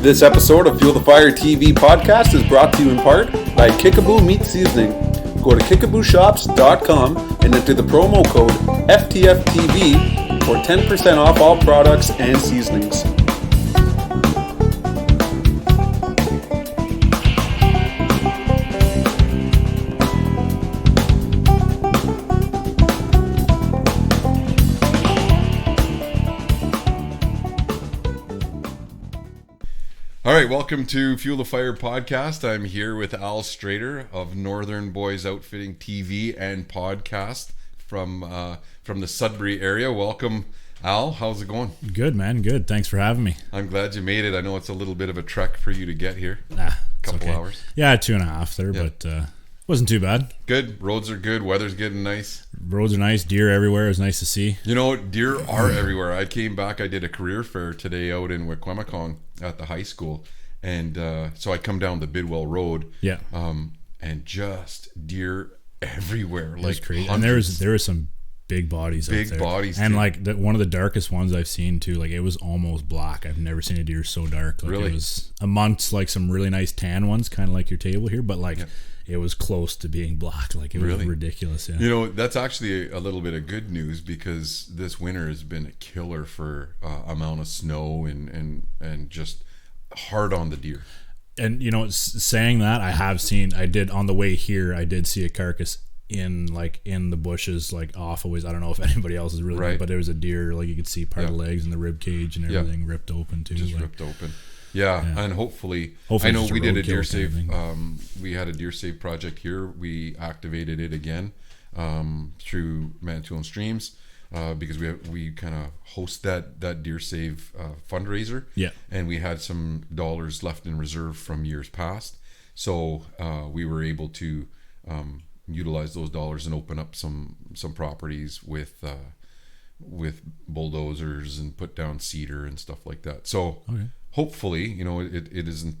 This episode of Fuel the Fire TV podcast is brought to you in part by Kickaboo Meat Seasoning. Go to kickabooshops.com and enter the promo code FTFTV for 10% off all products and seasonings. All right, welcome to Fuel the Fire podcast. I'm here with Al Strader of Northern Boys Outfitting TV and podcast from the Sudbury area. Welcome, Al. How's it going? Good, man. Good. Thanks for having me. I'm glad you made it. I know it's a little bit of a trek for you to get here. Couple hours. Yeah, 2.5 there, but wasn't too bad. Good. Roads are good. Weather's getting nice. Roads are nice. Deer everywhere. It's nice to see. You know, deer are everywhere. I came back. I did a career fair today out in Wikwemikong at the high school. And so I come down the Bidwell Road. Yeah. And just deer everywhere. Like crazy. And there was some big bodies out there. Big bodies. And like one of the darkest ones I've seen too. Like it was almost black. I've never seen a deer so dark. Like, really? It was amongst like some really nice tan ones, kind of like your table here, but like it was close to being black. Like it was ridiculous. Yeah. You know, that's actually a little bit of good news because this winter has been a killer for amount of snow and just hard on the deer. And you know, saying that, I did on the way here, I did see a carcass in the bushes, like off a ways. I don't know if anybody else is really right, but there was a deer, like you could see part of the legs and the rib cage and everything ripped open too. Just ripped open. Yeah, and hopefully I know we did a deer save. We had a deer save project here. We activated it again through Manitoulin Streams because we kind of host that deer save fundraiser. Yeah, and we had some dollars left in reserve from years past, so we were able to utilize those dollars and open up some properties with bulldozers and put down cedar and stuff like that. So. Okay. Hopefully, you know, it isn't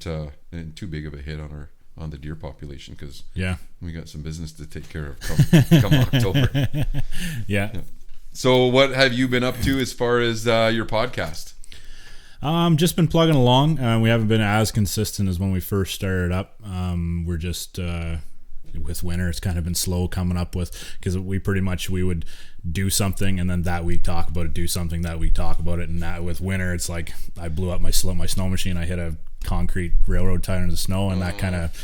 too big of a hit on the deer population because we got some business to take care of come October. Yeah. So, what have you been up to as far as your podcast? Just been plugging along. We haven't been as consistent as when we first started up. We're just with winter, it's kind of been slow coming up with, because we would do something and then that week talk about it, do something that week talk about it, and that with winter it's like I blew up my snow machine. I hit a concrete railroad tie into the snow, and that kind of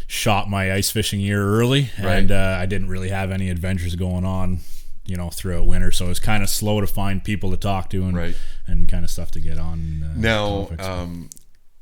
shot my ice fishing year early. And I didn't really have any adventures going on, you know, throughout winter, so it's kind of slow to find people to talk to and kind of stuff to get on now.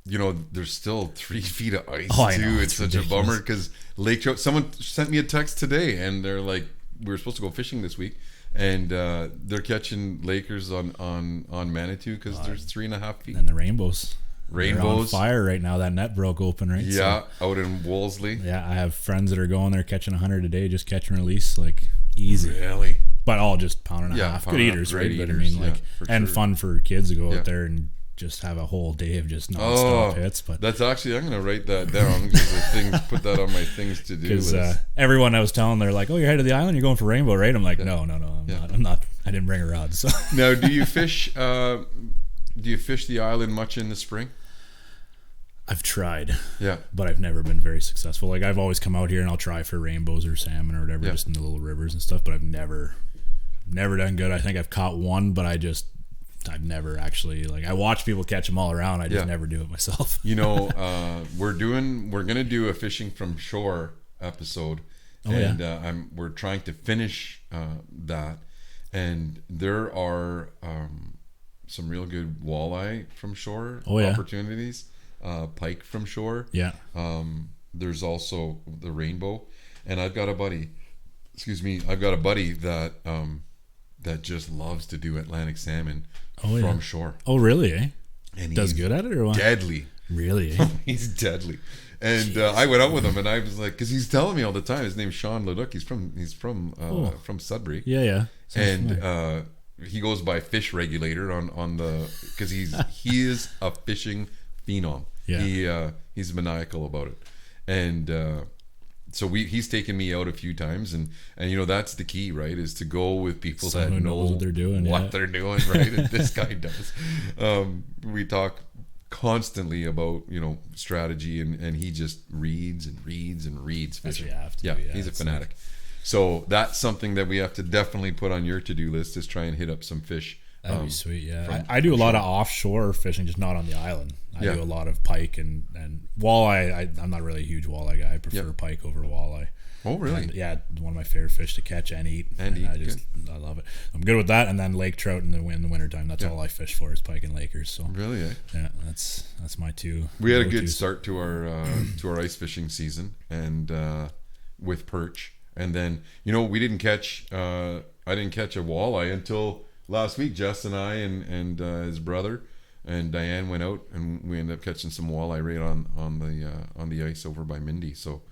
You know, there's still 3 feet of ice too. It's such ridiculous. A bummer because Lake Trout. Someone sent me a text today, and they're like, we were supposed to go fishing this week, and they're catching Lakers on Manitou because there's 3.5 feet. And the rainbows are on fire right now. That net broke open, right? Yeah, so, out in Wolseley. Yeah, I have friends that are going there catching 100 a day, just catch and release, like easy. Really? But all just pound and a half. Good eaters, right? But I mean, like, and fun for kids to go out there and just have a whole day of just non-stop hits. But that's actually, I'm gonna write that down because put that on my things to do. Because everyone I was telling, they're like, "Oh, you're headed to the island. You're going for rainbow, right?" I'm like, "No, I'm not. I didn't bring a rod." So now, do you fish? Do you fish the island much in the spring? I've tried, but I've never been very successful. Like I've always come out here and I'll try for rainbows or salmon or whatever, just in the little rivers and stuff. But I've never done good. I think I've caught one, but I've never actually, like, I watch people catch them all around. I just never do it myself. You know, we're gonna do a fishing from shore episode, we're trying to finish that, and there are some real good walleye from shore opportunities, pike from shore. Yeah. There's also the rainbow, and I've got a buddy that that just loves to do Atlantic salmon from shore. Oh, really? Eh? And does good at it or what? Deadly. Really? Eh? He's deadly. And I went out with him, and I was like, because he's telling me all the time. His name's Sean Leduc. He's from Sudbury. Yeah. And he goes by Fish Regulator on the, because he is a fishing phenom. Yeah. He's maniacal about it, and so he's taken me out a few times, and you know, that's the key, right? Is to go with people that know what they're doing, right? And this guy does. We talk constantly about, strategy, and he just reads fishing. That's what you have to yeah, do, he's a fanatic. So that's something that we have to definitely put on your to-do list, is try and hit up some fish. That'd be sweet. Yeah, I do a lot of offshore fishing, just not on the island. I do a lot of pike and walleye. I'm not really a huge walleye guy. I prefer pike over walleye. Oh, really? And, yeah, one of my favorite fish to catch and eat. I love it. I'm good with that. And then lake trout in the wintertime. That's all I fish for, is pike and lakers. So really, yeah, that's my two. We had a good start to our ice fishing season, and with perch. And then we didn't catch. I didn't catch a walleye until last week. Jess and I and his brother and Diane went out, and we ended up catching some walleye right on the ice over by Mindy. So.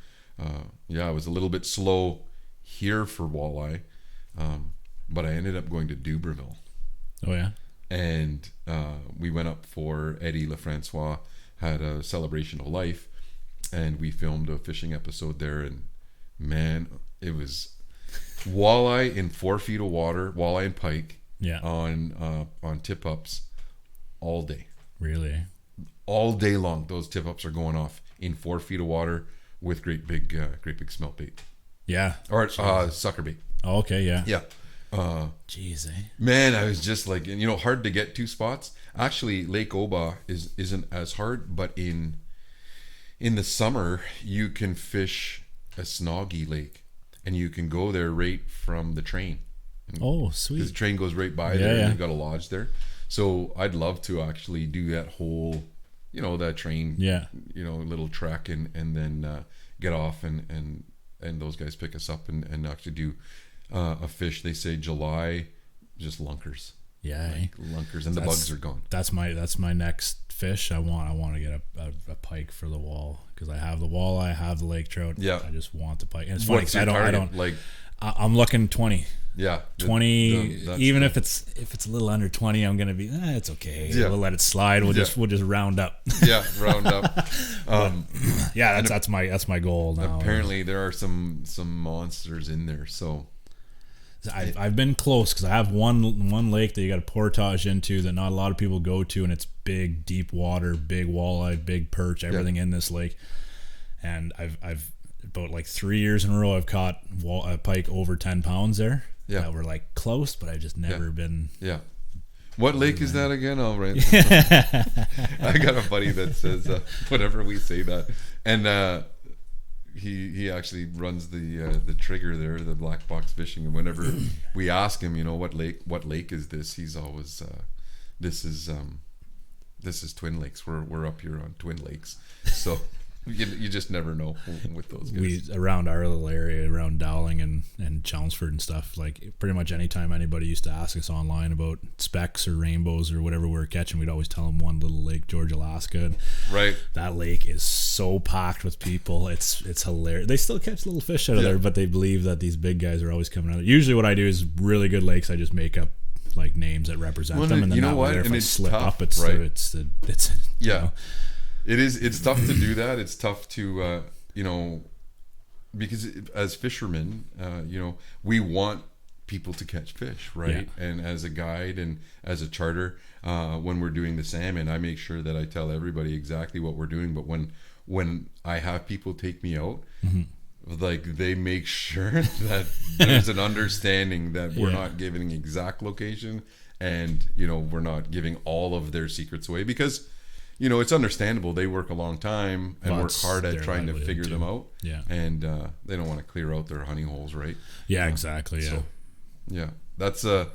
I was a little bit slow here for walleye, but I ended up going to Dubreuilville. Oh yeah, and we went up for Eddie LaFrancois had a celebration of life, and we filmed a fishing episode there. And man, it was walleye in 4 feet of water, walleye and pike, on tip ups all day. Really, all day long. Those tip ups are going off in 4 feet of water. With great big smelt bait. Yeah. Or sucker bait. Oh, okay, yeah. Yeah. Jeez, eh? Man, I was just like, hard to get to spots. Actually, Lake Oba isn't as hard, but in the summer, you can fish a snoggy lake, and you can go there right from the train. Oh, sweet. The train goes right by there, and they've got a lodge there. So I'd love to actually do that whole... that train, little trek, and then get off, and those guys pick us up and actually do a fish. They say July, just lunkers. Yeah, lunkers, and the bugs are gone. That's my next fish. I want to get a pike for the wall, because I have the walleye, I have the lake trout. Yeah, I just want the pike. And it's funny because I don't like. I'm looking 20. Yeah, 20. Even if it's a little under 20, I'm gonna be. It's okay. Yeah. We'll let it slide. We'll just round up. Yeah, round up. That's my goal now. Apparently, there are some monsters in there. So I've been close, because I have one lake that you got to portage into that not a lot of people go to, and it's big, deep water, big walleye, big perch, everything in this lake. And I've about like 3 years in a row I've caught pike over 10 pounds there. Yeah, that were like close, but I've just never been. Yeah. What lake is that again? All right. I got a buddy that says whenever we say that, and he actually runs the trigger there, the black box fishing, and whenever we ask him, what lake is this, he's always this is Twin Lakes. We're up here on Twin Lakes, so. You just never know with those guys. We around our little area, around Dowling and Chelmsford and stuff, like pretty much anytime anybody used to ask us online about specks or rainbows or whatever we were catching, we'd always tell them one little lake, George, Alaska. And right. That lake is so packed with people. It's hilarious. They still catch little fish out of there, but they believe that these big guys are always coming out. Usually what I do is really good lakes, I just make up like names that represent them, and then that way if I slip up, it's It's tough to do that. It's tough to, because as fishermen, we want people to catch fish, right? Yeah. And as a guide and as a charter, when we're doing the salmon, I make sure that I tell everybody exactly what we're doing. But when I have people take me out, like they make sure that there's an understanding that we're not giving exact location, and we're not giving all of their secrets away, because it's understandable. They work a long time and work hard at trying to figure them out. Yeah. And they don't want to clear out their honey holes, right? Yeah, exactly. Yeah. So, that's a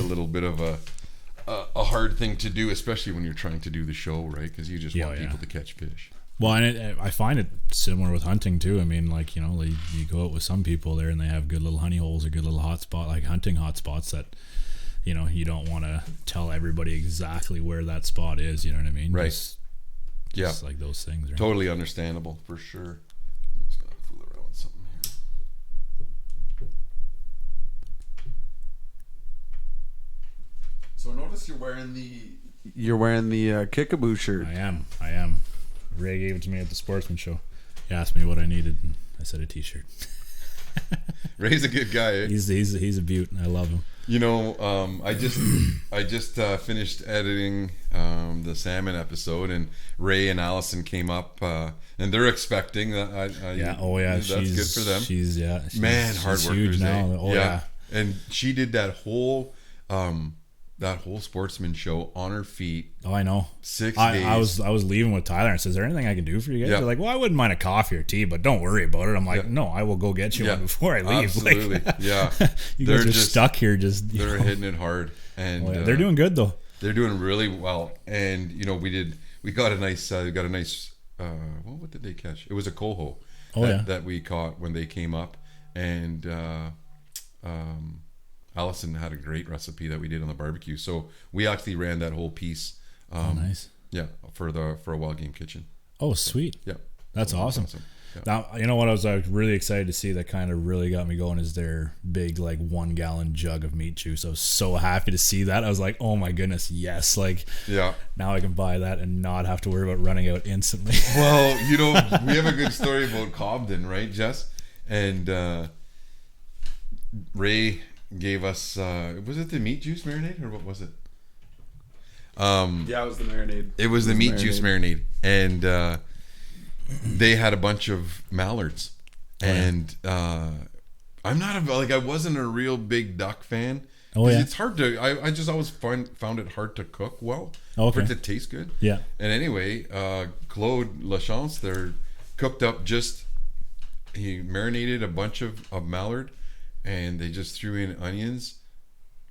little bit of a hard thing to do, especially when you're trying to do the show, right? Because you just want people to catch fish. Well, and I find it similar with hunting too. I mean, like, you go out with some people there and they have good little honey holes or good little hot spot, like hunting hot spots that you don't want to tell everybody exactly where that spot is. You know what I mean? Right. Just like those things. Right? Totally understandable, for sure. I'm just gonna fool around with something here. So I noticed you're wearing the Kickaboo shirt. I am. Ray gave it to me at the sportsman show. He asked me what I needed, and I said a t-shirt. Ray's a good guy. Eh? He's a beaut. I love him. You know, I just finished editing the salmon episode, and Ray and Allison came up, and they're expecting that. That's good for them. She's hard workers huge now. Oh yeah, and she did that whole sportsman show on her feet. Oh, I know. 6 days. I was leaving with Tyler and says, "Is there anything I can do for you guys?" Yeah. They're like, "Well, I wouldn't mind a coffee or tea, but don't worry about it." I'm like, "No, I will go get you one before I leave." Absolutely, like, you guys are stuck here. They're hitting it hard, and they're doing good though. They're doing really well, and you know, we got a nice what did they catch? It was a coho that we caught when they came up, and Allison had a great recipe that we did on the barbecue. So we actually ran that whole piece. Nice. Yeah, for a wild game kitchen. Oh, sweet. Yeah, that's awesome. Yeah. Now, you know what I was really excited to see that kind of really got me going is their big 1 gallon jug of meat juice. I was so happy to see that. I was like, oh my goodness, yes. Now I can buy that and not have to worry about running out instantly. Well, you know, we have a good story about Cobden, right, Jess? And Ray gave us was it the meat juice marinade, or what was it? It was the marinade. It was the meat juice marinade, and they had a bunch of mallards, and I'm not I wasn't a real big duck fan. It's hard to I just always found it hard to cook well for it to taste good. Yeah. And anyway, Claude Lachance, they're cooked up he marinated a bunch of mallard, and they just threw in onions.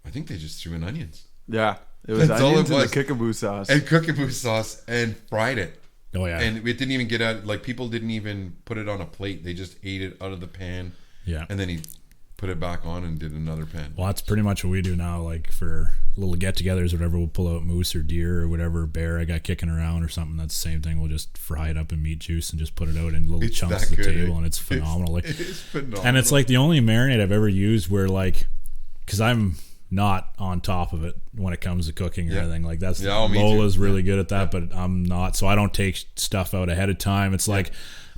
I think they just threw in onions. Yeah. It was onions and the kickaboo sauce. And kickaboo sauce, and fried it. Oh yeah. And it didn't even get out, people didn't even put it on a plate. They just ate it out of the pan. Yeah. And then he put it back on and did another pan. Well, that's pretty much what we do now. For little get-togethers or whatever, we'll pull out moose or deer or whatever bear I got kicking around or something. That's the same thing. We'll just fry it up in meat juice and just put it out in little chunks at the table, and it's phenomenal. It is phenomenal. And it's the only marinade I've ever used where because I'm not on top of it when it comes to cooking or anything. That's Lola's really good at that, but I'm not. So I don't take stuff out ahead of time. It's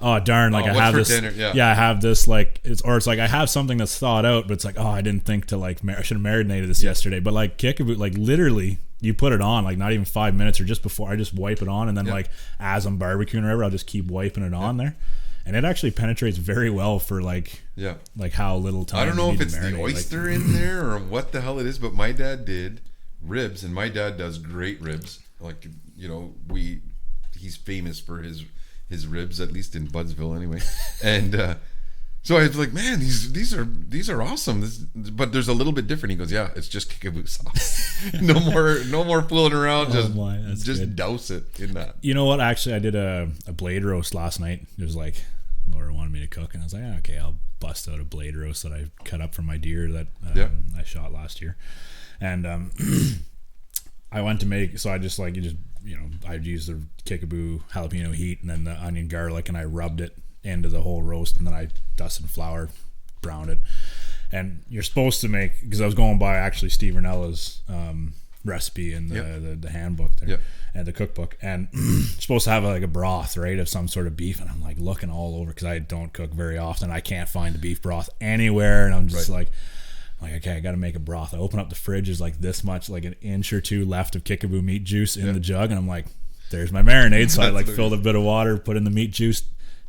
oh darn, I have this dinner? I have this it's I have something that's thought out, but it's I didn't think to I should have marinated this yesterday. But kickaboo, literally you put it on not even 5 minutes or just before, I just wipe it on, and then as I'm barbecuing or whatever, I'll just keep wiping it on there. And it actually penetrates very well for how little time. I don't know if it's the oyster in there or what the hell it is, but my dad did ribs, and my dad does great ribs. He's famous for his ribs, at least in Budsville anyway. And so I was like, man, these are awesome. But there's a little bit different. He goes, yeah, it's just kickaboo sauce. no more fooling around. Just douse it in that. You know what? Actually, I did a blade roast last night. It was Laura wanted me to cook, and I was like, okay, I'll bust out a blade roast that I cut up from my deer that I shot last year. And I went to make, so I just I'd use the kickaboo jalapeno heat and then the onion garlic, and I rubbed it into the whole roast, and then I dusted flour, browned it. And you're supposed to make, because I was going by actually Steve Renella's recipe in the handbook there, and the cookbook, and you're supposed to have a broth, right, of some sort of beef. And I'm looking all over because I don't cook very often. I can't find the beef broth anywhere, and I'm just okay, I got to make a broth. I open up the fridge, there's this much, an inch or two left of kickaboo meat juice in the jug, and I'm there's my marinade. So I filled a bit of water, put in the meat juice,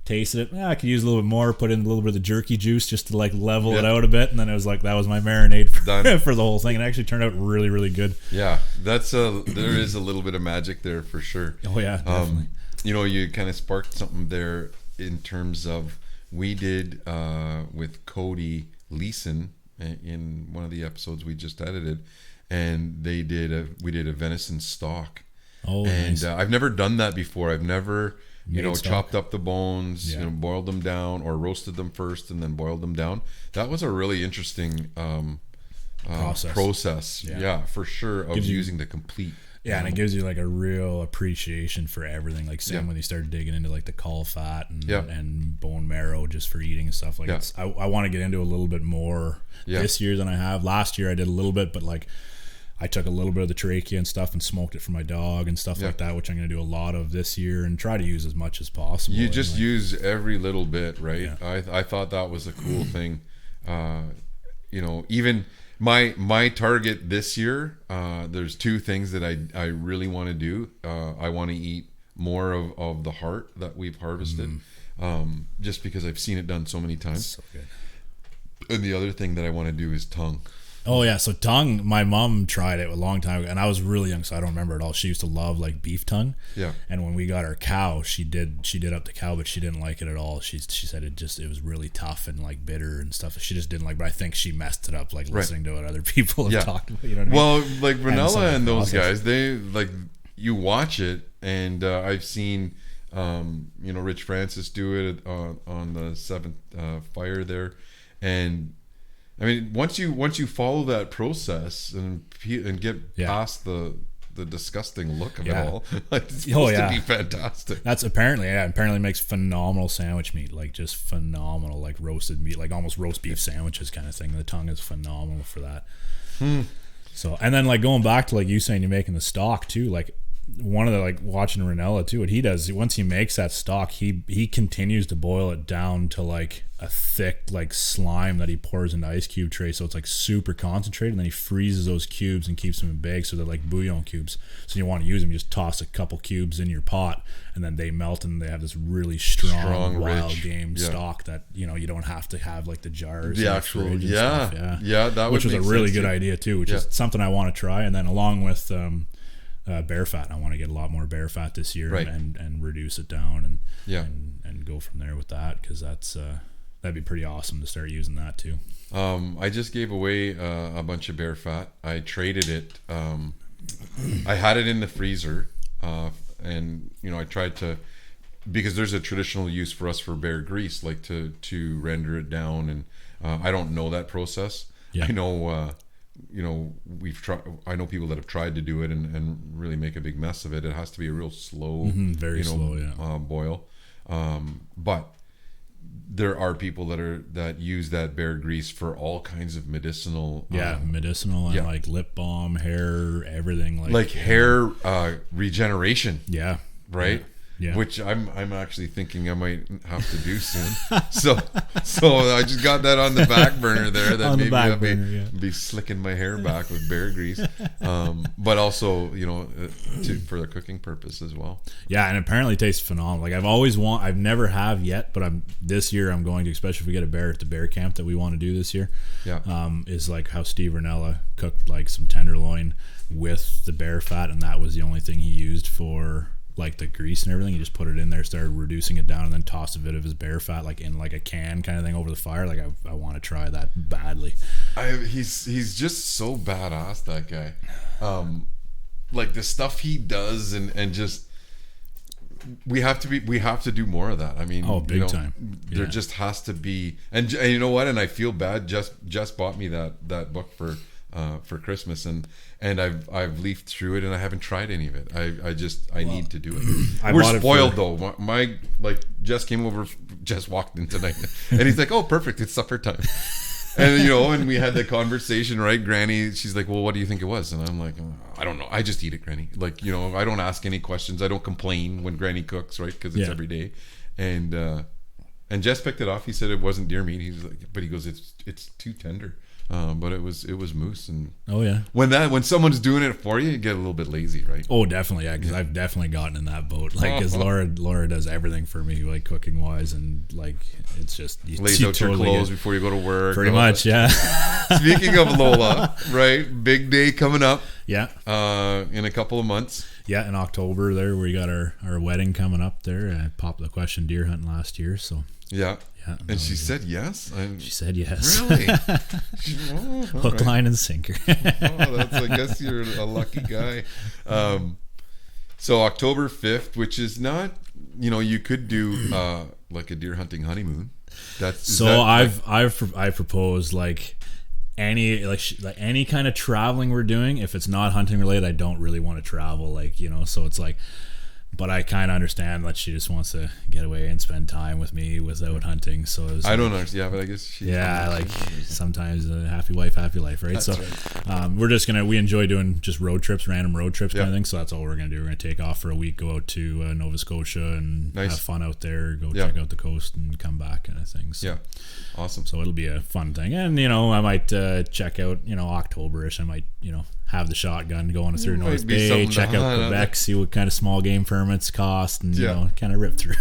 tasted it. I could use a little bit more, put in a little bit of the jerky juice just to level it out a bit, and then it was that was my marinade for the whole thing. It actually turned out really, really good. Yeah, there is a little bit of magic there for sure. Oh yeah, definitely. You kind of sparked something there in terms of, we did with Cody Leeson in one of the episodes we just edited, and we did a venison stock. Oh, and nice. I've never done that before. I've never stock. chopped up the bones, boiled them down, or roasted them first and then boiled them down. That was a really interesting process. Yeah, for sure, of using the complete. Yeah, and it gives you a real appreciation for everything. Same when you start digging into the caul fat and bone marrow just for eating and stuff. I want to get into a little bit more this year than I have. Last year I did a little bit, but I took a little bit of the trachea and stuff and smoked it for my dog and stuff like that, which I'm going to do a lot of this year and try to use as much as possible. You just use every little bit, right? Yeah. I thought that was a cool thing. Even my target this year, there's two things that I really want to do. I want to eat more of the heart that we've harvested, just because I've seen it done so many times. So good. And the other thing that I want to do is tongue. Oh yeah, so tongue, my mom tried it a long time ago, and I was really young, so I don't remember it all. She used to love like beef tongue. Yeah. And when we got our cow, she did up the cow, but she didn't like it at all. She said it was really tough and like bitter and stuff. She just didn't like, but I think she messed it up like listening to what other people have talked about. You know what I mean? Like Ranella and those guys, they like, you watch it, and I've seen Rich Francis do it on the 7th Fire there, and I mean, once you follow that process and get past the disgusting look of it all, like, it's supposed to be fantastic. That's apparently makes phenomenal sandwich meat, like just phenomenal, like roasted meat, like almost roast beef sandwiches kind of thing. The tongue is phenomenal for that. So, and then like going back to like you saying you're making the stock too, like one of the, like watching Ranella too, what he does once he makes that stock, he continues to boil it down to like a thick like slime that he pours into ice cube tray, so it's like super concentrated, and then he freezes those cubes and keeps them in bags, so they're like bouillon cubes. So you want to use them, you just toss a couple cubes in your pot, and then they melt, and they have this really strong wild rich game stock that you don't have to have like the jars, the actual that which was a really good idea too, which is something I want to try. And then along with bear fat, I want to get a lot more bear fat this year, and reduce it down and go from there with that, because that'd be pretty awesome to start using that too. I just gave away a bunch of bear fat. I traded it. I had it in the freezer, and I tried to, because there's a traditional use for us for bear grease, like to render it down, and I don't know that process. I know we've tried. I know people that have tried to do it and really make a big mess of it. It has to be a real slow, very slow, boil. But there are people that use that bear grease for all kinds of medicinal. Medicinal and like lip balm, hair, everything like hair regeneration. Yeah. Right. Yeah. Which I'm actually thinking I might have to do soon. so I just got that on the back burner there. That maybe I'll be slicking my hair back with bear grease, but also for the cooking purpose as well. Yeah, and apparently it tastes phenomenal. Like I've never have yet, but this year I'm going to, especially if we get a bear at the bear camp that we want to do this year. Yeah, is like how Steve Ranella cooked like some tenderloin with the bear fat, and that was the only thing he used for like the grease and everything. He just put it in there, started reducing it down, and then tossed a bit of his bear fat like in like a can kind of thing over the fire. Like I want to try that badly. He's just so badass, that guy. Like the stuff he does, and just we have to do more of that. I mean, big time. There just has to be, and you know what? And I feel bad. Just bought me that book for Christmas, and I've leafed through it, and I haven't tried any of it. I need to do it. We're spoiled though. My Jess came over. Jess walked in tonight, and he's like, "Oh, perfect! It's supper time." And and we had the conversation, right? Granny, she's like, "Well, what do you think it was?" And I'm like, "I don't know. I just eat it, Granny. Like, I don't ask any questions. I don't complain when Granny cooks, right? Because it's every day." And Jess picked it off. He said it wasn't deer meat. He's like, but he goes, "It's too tender." But it was moose, and when someone's doing it for you get a little bit lazy, right? Oh, definitely, yeah, because I've definitely gotten in that boat. Like, because Laura does everything for me, like cooking wise, and like it's just lays out your clothes before you go to work. Pretty much, yeah. Speaking of Lola, right? Big day coming up. Yeah. In a couple of months. Yeah, in October there, we got our wedding coming up there. I popped the question deer hunting last year, so. Yeah. Yeah, and she said yes. She said yes. Really? Hook, line, and sinker. I guess you're a lucky guy. So October 5th, which is not, you could do like a deer hunting honeymoon. I've proposed like any kind of traveling we're doing. If it's not hunting related, I don't really want to travel. Like so it's like. But I kind of understand that she just wants to get away and spend time with me without hunting. So it was I don't understand. Yeah, but I guess sometimes a happy wife, happy life, right? That's right. We're just we enjoy doing just road trips, random road trips kind of thing. So that's all we're gonna do. We're gonna take off for a week, go out to Nova Scotia and have fun out there. Go check out the coast and come back, kind of thing. So, awesome. So it'll be a fun thing, and I might check out October-ish. I might have the shotgun going through North Bay, check out Quebec, see what kind of small game permits cost, and kind of rip through.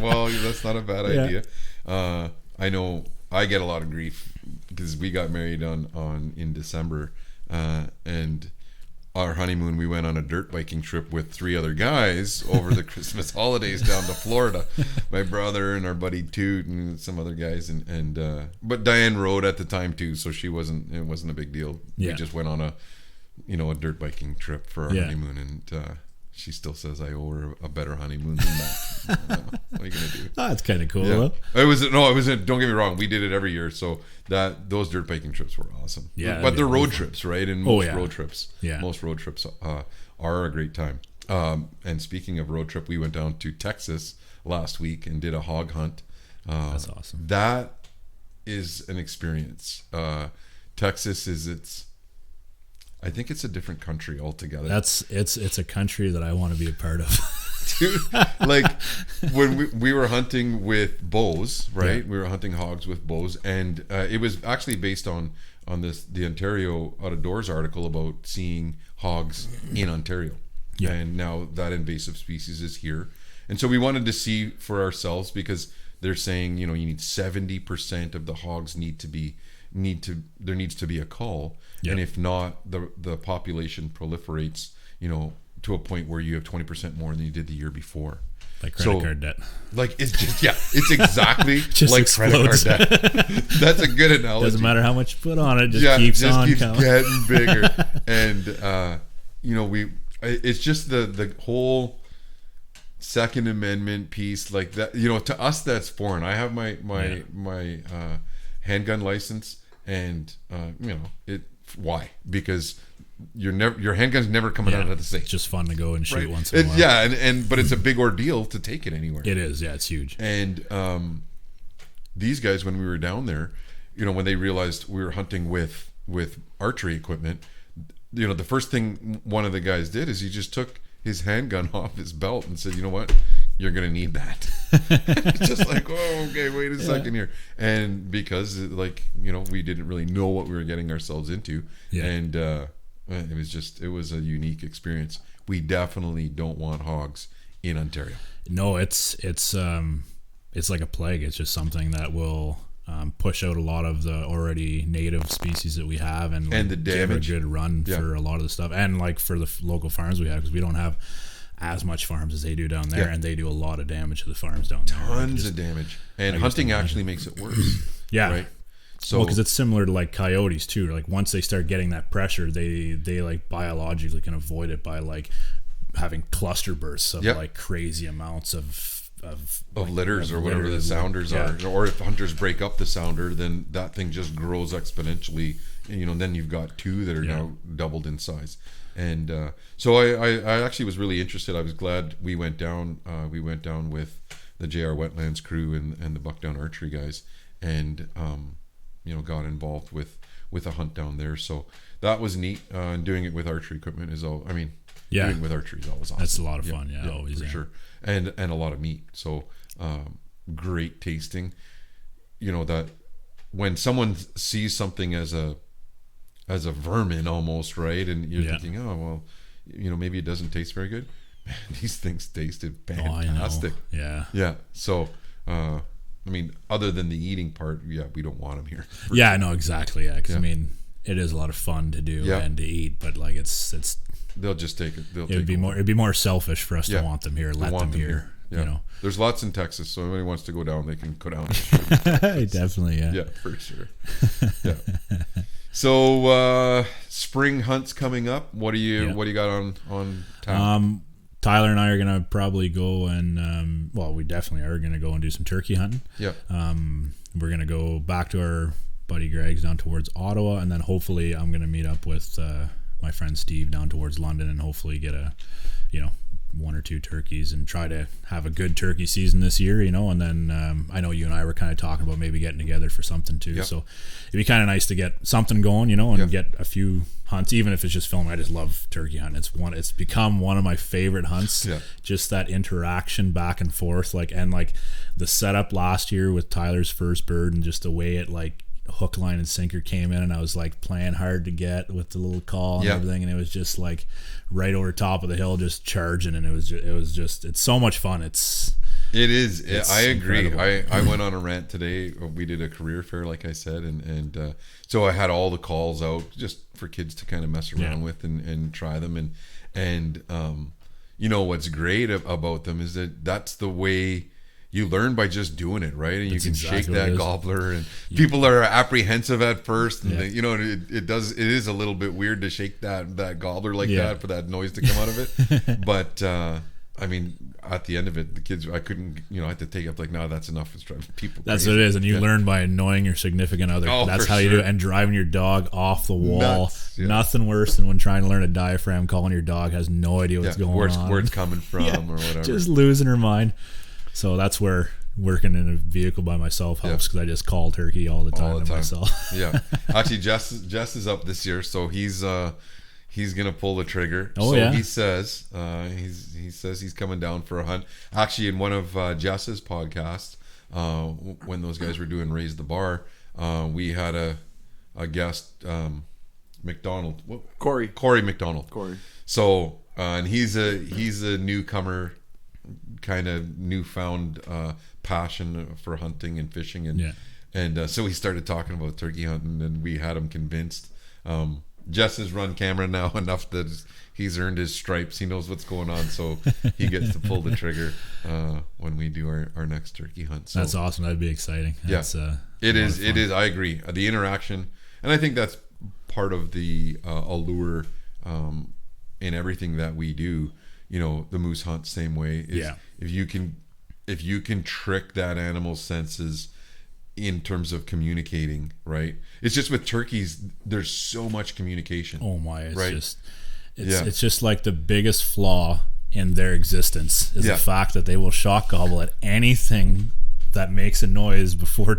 Well, that's not a bad idea. I know I get a lot of grief because we got married in December, and our honeymoon we went on a dirt biking trip with 3 other guys over the Christmas holidays down to Florida. My brother and our buddy Toot and some other guys, and but Diane rode at the time too, so it wasn't a big deal. We just went on a dirt biking trip for our honeymoon, and she still says I owe her a better honeymoon than that. What are you gonna do? Oh, that's kind of cool. Though. It was don't get me wrong, we did it every year, so those dirt biking trips were awesome. But they're road trips, right? And most road trips are a great time. And speaking of road trip, we went down to Texas last week and did a hog hunt. That's awesome. That is an experience. Texas I think it's a different country altogether. It's a country that I want to be a part of. Dude, like when we were hunting with bows, right? We were hunting hogs with bows, and it was actually based on the Ontario Out of Doors article about seeing hogs in Ontario, and now that invasive species is here, and so we wanted to see for ourselves because they're saying you need 70% of the hogs there needs to be a cull. And if not, the population proliferates, to a point where you have 20% more than you did the year before. Like credit card debt. Like it's just it's exactly like explodes. credit card debt. That's a good analogy. Doesn't matter how much you put on it, just keeps getting bigger. And it's just the whole Second Amendment piece like that. To us that's foreign. I have my handgun license, and why? Because your handgun's never coming out of the safe. It's just fun to go and shoot once in a while. But it's a big ordeal to take it anywhere. It is, it's huge. And these guys, when we were down there, when they realized we were hunting with archery equipment, the first thing one of the guys did is he just took his handgun off his belt and said, "You know what? You're gonna need that." Just like, oh, okay, wait a second here. And because we didn't really know what we were getting ourselves into, and it was a unique experience. We definitely don't want hogs in Ontario. No, it's like a plague. It's just something that will push out a lot of the already native species that we have, and the damage. Give a good run for a lot of the stuff, and for the local farms we have, because we don't have as much farms as they do down there, and they do a lot of damage to the farms down there. Tons of damage, and hunting actually makes it worse. Right. So, because it's similar to coyotes too. Like once they start getting that pressure, they biologically can avoid it by having cluster bursts of crazy amounts of litters or whatever the sounders are. Or if hunters break up the sounder, then that thing just grows exponentially. And then you've got 2 that are now doubled in size. And so I actually was really interested. I was glad we went down. We went down with the JR Wetlands crew and the Buckdown Archery guys, and got involved with a hunt down there. So that was neat. And doing it with archery equipment is all. Doing it with archery is always awesome. That's a lot of fun. Always for sure. And a lot of meat. So great tasting. That when someone sees something as a vermin almost, right? And you're thinking, oh, well, maybe it doesn't taste very good. Man, these things tasted fantastic. Yeah. So, other than the eating part, we don't want them here. No, exactly. Because it is a lot of fun to do and to eat, but it's they'll just take it. It'd be more selfish for us to want them here. Let them here. Yeah. There's lots in Texas, so if anybody wants to go down, they can go down. Definitely, Yeah, for sure. Yeah. So spring hunts coming up. What do you got on town? Tyler and I are gonna probably go and we definitely are gonna go and do some turkey hunting. Yeah. We're gonna go back to our buddy Greg's down towards Ottawa, and then hopefully I'm gonna meet up with my friend Steve down towards London, and hopefully get a 1 or 2 turkeys and try to have a good turkey season this year, and then I know you and I were kind of talking about maybe getting together for something too. Yep. So it'd be kind of nice to get something going, and get a few hunts, even if it's just filming. I just love turkey hunting. It's become one of my favorite hunts. Just that interaction back and forth, and the setup last year with Tyler's first bird, and just the way it hook, line, and sinker came in, and I was playing hard to get with the little call and everything, and it was just right over top of the hill, just charging, and it was just it's so much fun. It's I agree. I went on a rant today. We did a career fair, like I said, and so I had all the calls out just for kids to kind of mess around with and try them, and what's great about them is that that's the way you learn, by just doing it, right? And you can shake that gobbler, and people are apprehensive at first, and it is a little bit weird to shake that gobbler that for that noise to come out of it. But I mean, at the end of it, the kids, I couldn't, I had to take up no, that's enough. It's driving people That's crazy. what it is, and you learn by annoying your significant other. That's how you do it, and driving your dog off the wall. Nuts, Nothing worse than when trying to learn a diaphragm call and your dog has no idea what's going on. Where it's coming from or whatever. Just losing her mind. So that's where working in a vehicle by myself helps, because I just call turkey all the time. Myself. Actually, Jess is up this year, so he's gonna pull the trigger. He says he's coming down for a hunt. Actually, in one of Jess's podcasts, when those guys were doing Raise the Bar, we had a guest, McDonald, Corey McDonald. So and he's a newcomer, kind of newfound passion for hunting and fishing, and so he started talking about turkey hunting, and we had him convinced. Jess has run camera now enough that he's earned his stripes. He knows what's going on, so he gets to pull the trigger when we do our next turkey hunt. So that's awesome. That'd be exciting. It is. I agree. The interaction, and I think that's part of the allure in everything that we do. The moose hunt, same way. If you can trick that animal's senses in terms of communicating, right? It's just with turkeys, there's so much communication. Oh my, it's just the biggest flaw in their existence is the fact that they will shock gobble at anything that makes a noise before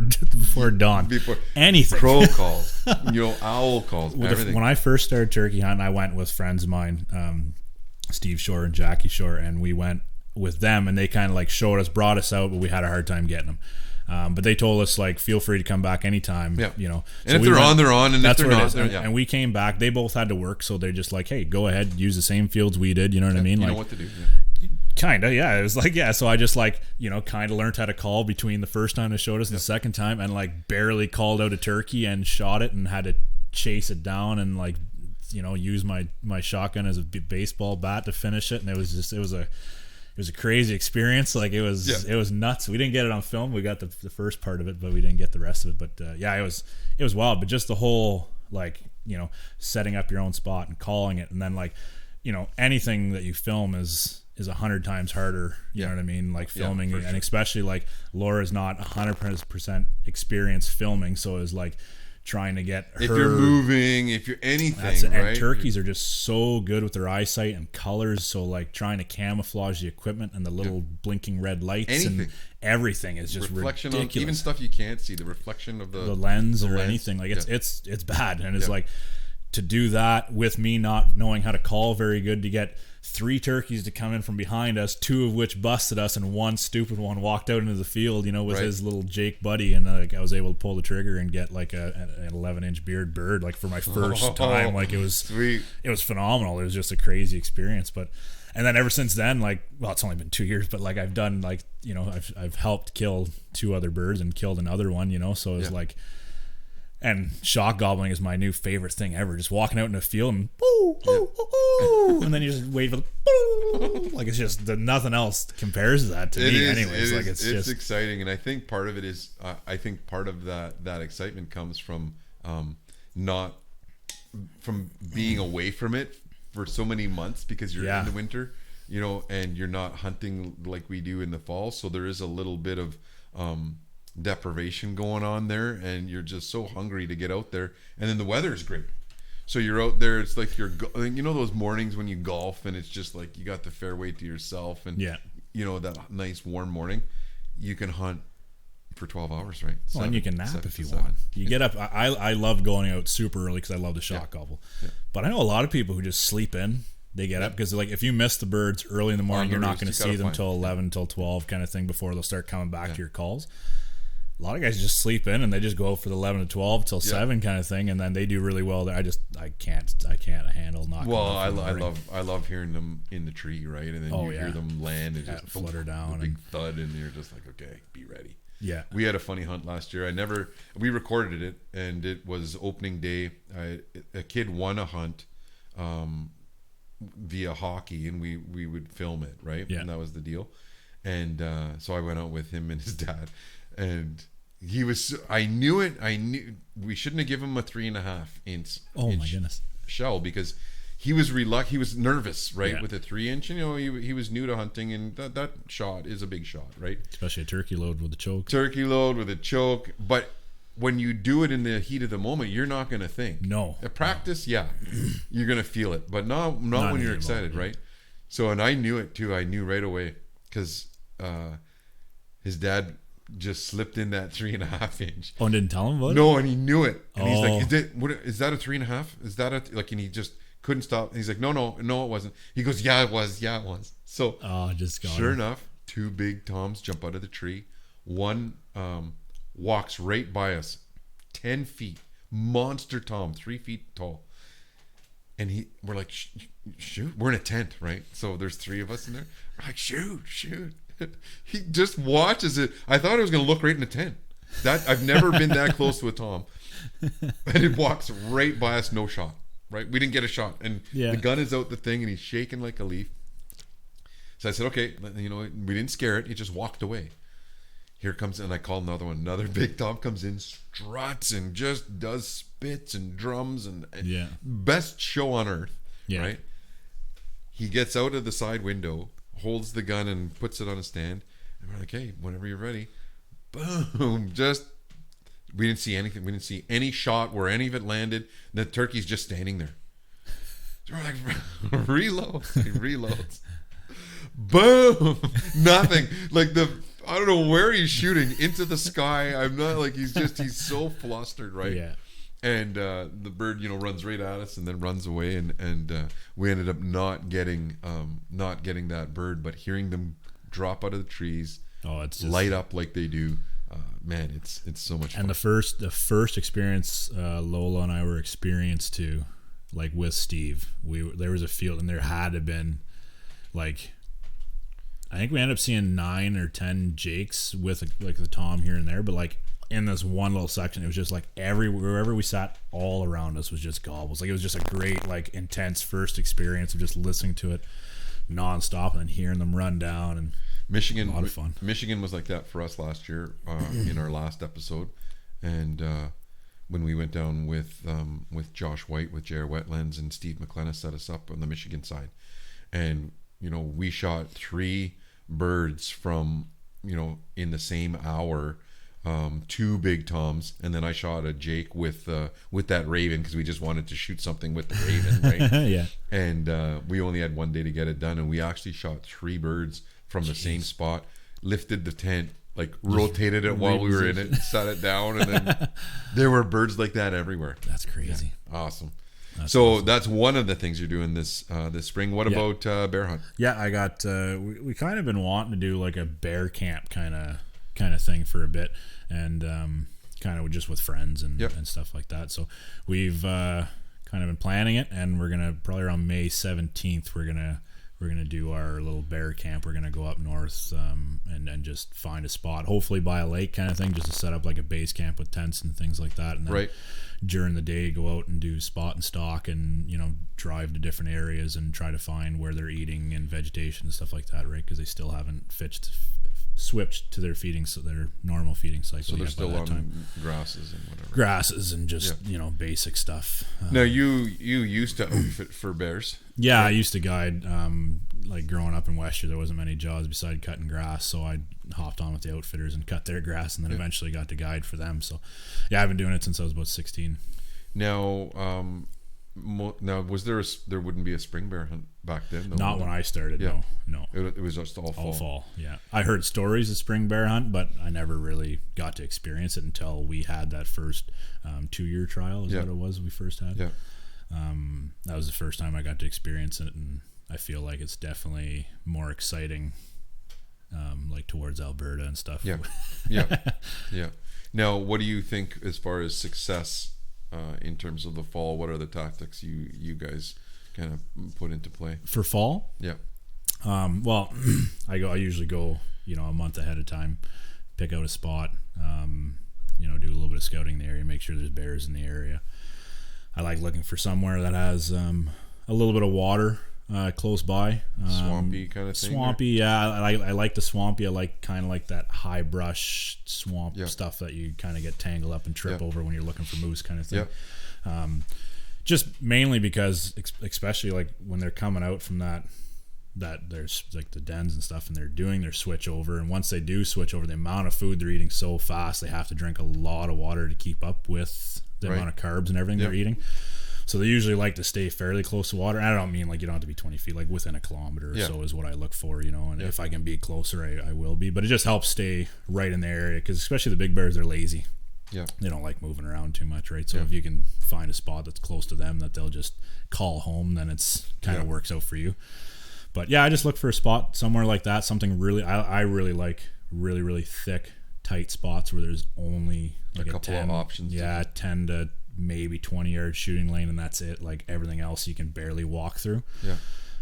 dawn. Before anything. Crow calls, owl calls, everything. When I first started turkey hunting, I went with friends of mine, Steve Shore and Jackie Shore, and we went with them, and they kind of brought us out, but we had a hard time getting them. But they told us feel free to come back anytime. And so if they're on, they're on, and that's if they're not, they're, and we came back. They both had to work, so they're just hey, go ahead, use the same fields we did. You know what I mean? You know what to do. Kinda, yeah. It was so I just kind of learned how to call between the first time they showed us and the second time, and barely called out a turkey and shot it, and had to chase it down and use my shotgun as a baseball bat to finish it. And it was a crazy experience. It was nuts. We didn't get it on film. We got the first part of it, but we didn't get the rest of it. But it was wild. But just the whole setting up your own spot and calling it, and then anything that you film is 100 times harder. You know what I mean? Filming, and sure. Especially Laura's not 100% experienced filming, so it was trying to get her. If you're moving, if you're anything, right? And turkeys are just so good with their eyesight and colors, so trying to camouflage the equipment and the little blinking red lights and everything is just reflection ridiculous. On even stuff you can't see, the reflection of the lens or anything. It's bad, and it's to do that with me not knowing how to call very good, to get 3 turkeys to come in from behind us, 2 of which busted us, and 1 stupid one walked out into the field, with his little Jake buddy, and I was able to pull the trigger and get an 11-inch beard bird for my first time. It was sweet. It was phenomenal. It was just a crazy experience. And then ever since then, it's only been 2 years, but I've done I've helped kill 2 other birds and killed another one, so it's and shock gobbling is my new favorite thing ever. Just walking out in a field and boo, boo, boo, boo, and then you just wait for the boo. It's just nothing else compares to that to me. Anyways, it's exciting, and I think part of it is part of that excitement comes from not from being away from it for so many months, because you're in the winter, and you're not hunting like we do in the fall. So there is a little bit of deprivation going on there, and you're just so hungry to get out there, and then the weather is great. So you're out there. It's like you know those mornings when you golf and it's just like you got the fairway to yourself, and you know that nice warm morning. You can hunt for 12 hours, right? Well, and you can nap if you want. You get up. I love going out super early because I love the shot gobble. Yeah. But I know a lot of people who just sleep in. They get up because like if you miss the birds early in the morning, you're not going to see them till 11, till 12 kind of thing before they'll start coming back to your calls. A lot of guys just sleep in and they just go out for the 11 to 12 till 7 kind of thing, and then they do really well there. I can't handle not. Well, I love hearing them in the tree, right? And then you hear them land and just flutter down, big thud, and you're just like, okay, be ready. Yeah, we had a funny hunt last year. We recorded it, and it was opening day. A kid won a hunt via hockey, and we would film it, right? Yeah, and that was the deal. And so I went out with him and his dad. And he was, I knew we shouldn't have given him a 3.5 inch. Oh my goodness. Shell, because he was he was nervous, right? With a 3-inch, you know, he was new to hunting, and that shot is a big shot, right? Especially a turkey load with a choke. But when you do it in the heat of the moment, you're not going to think. No. At practice, you're going to feel it, but not when you're excited, right? So, and I knew it too. I knew right away because his dad just slipped in that 3.5 inch. Oh, and didn't tell him about it? No, and he knew it. And he's like, is that a 3.5? Is that like, and he just couldn't stop. And he's like, no, it wasn't. He goes, yeah, it was. So sure enough, 2 big toms jump out of the tree. One walks right by us, 10 feet, monster tom, 3 feet tall. And we're like, shoot. We're in a tent, right? So there's 3 of us in there. We're like, shoot. He just watches it. I thought it was going to look right in the tent. I've never been that close to a tom. And it walks right by us, no shot. Right? We didn't get a shot. And the gun is out the thing, and he's shaking like a leaf. So I said, okay, you know, we didn't scare it. It just walked away. Here comes, and I call another one. Another big tom comes in, struts, and just does spits and drums, and best show on earth. Yeah. Right? He gets out of the side window, holds the gun and puts it on a stand, and we're like, hey, whenever you're ready, boom, we didn't see anything. We didn't see any shot where any of it landed. The turkey's just standing there. So we're like, reload. He reloads. Boom. Nothing. Like I don't know where he's shooting, into the sky. I'm not like, he's so flustered, right? Yeah. And the bird, you know, runs right at us and then runs away, and we ended up not getting that bird, but hearing them drop out of the trees, it's just light up like they do. Man, it's so much fun. And the first experience Lola and I were experienced to, like with Steve, there was a field, and there had to been like, I think we ended up seeing 9 or 10 jakes with like the tom here and there, but like in this one little section, it was just like wherever we sat, all around us was just gobbles. Like it was just a great, like, intense first experience of just listening to it nonstop and then hearing them run down. And Michigan, a lot of fun. Michigan was like that for us last year in our last episode, and when we went down with Josh White with JR Wetlands, and Steve McLenna set us up on the Michigan side, and you know, we shot 3 birds from, you know, in the same hour. 2 big toms, and then I shot a jake with that raven, because we just wanted to shoot something with the raven, right? Yeah. And we only had 1 day to get it done, and we actually shot 3 birds from the same spot. Lifted the tent, like rotated it while we were in it, set it down, and then there were birds like that everywhere. That's crazy. Yeah. Awesome. That's one of the things you're doing this spring. What about bear hunt? Yeah, I got we kind of been wanting to do like a bear camp kind of thing for a bit, and kind of just with friends and stuff like that. So we've kind of been planning it, and we're gonna probably around May 17th we're gonna do our little bear camp. We're gonna go up north and just find a spot, hopefully by a lake kind of thing, just to set up like a base camp with tents and things like that. And then during the day, go out and do spot and stalk, and you know, drive to different areas and try to find where they're eating and vegetation and stuff like that, right? Because they still haven't switched to their their normal feeding cycle. So they're still on grasses and whatever. Grasses and just you know, basic stuff. Now you used to outfit for bears. Yeah, right? I used to guide. Like growing up in Westshore, there wasn't many jobs beside cutting grass, so I hopped on with the outfitters and cut their grass, and then eventually got to guide for them. So yeah, I've been doing it since I was about 16. Now, now, was there there wouldn't be a spring bear hunt back then? Though, Not when I started. Yeah. No. It was just all fall. Yeah, I heard stories of spring bear hunt, but I never really got to experience it until we had that first 2-year trial. Is what it was we first had. Yeah. That was the first time I got to experience it, and I feel like it's definitely more exciting, like towards Alberta and stuff. Yeah. Now, what do you think as far as success in terms of the fall? What are the tactics you guys kind of put into play for fall? Yeah. Well, I usually go, a month ahead of time, pick out a spot, do a little bit of scouting in the area, make sure there's bears in the area. I like looking for somewhere that has a little bit of water close by. Swampy kind of thing? Swampy, yeah. I like the swampy. I like kind of like that high brush swamp stuff that you kind of get tangled up and trip over when you're looking for moose kind of thing. Yeah. Just mainly because, especially like when they're coming out from that there's like the dens and stuff, and they're doing their switch over, and once they do switch over, the amount of food they're eating so fast, they have to drink a lot of water to keep up with the amount of carbs and everything they're eating. So they usually like to stay fairly close to water. And I don't mean like you don't have to be 20 feet, like within a kilometer or so is what I look for, and if I can be closer, I will be. But it just helps stay right in the area, because especially the big bears, they're lazy. Yeah, they don't like moving around too much, right? So if you can find a spot that's close to them that they'll just call home, then it's kind of works out for you. But yeah, I just look for a spot somewhere like that, something really, I really like really thick, tight spots where there's only like a couple of options. Yeah, 10 to maybe 20 yard shooting lane, and that's it. Like everything else you can barely walk through. Yeah.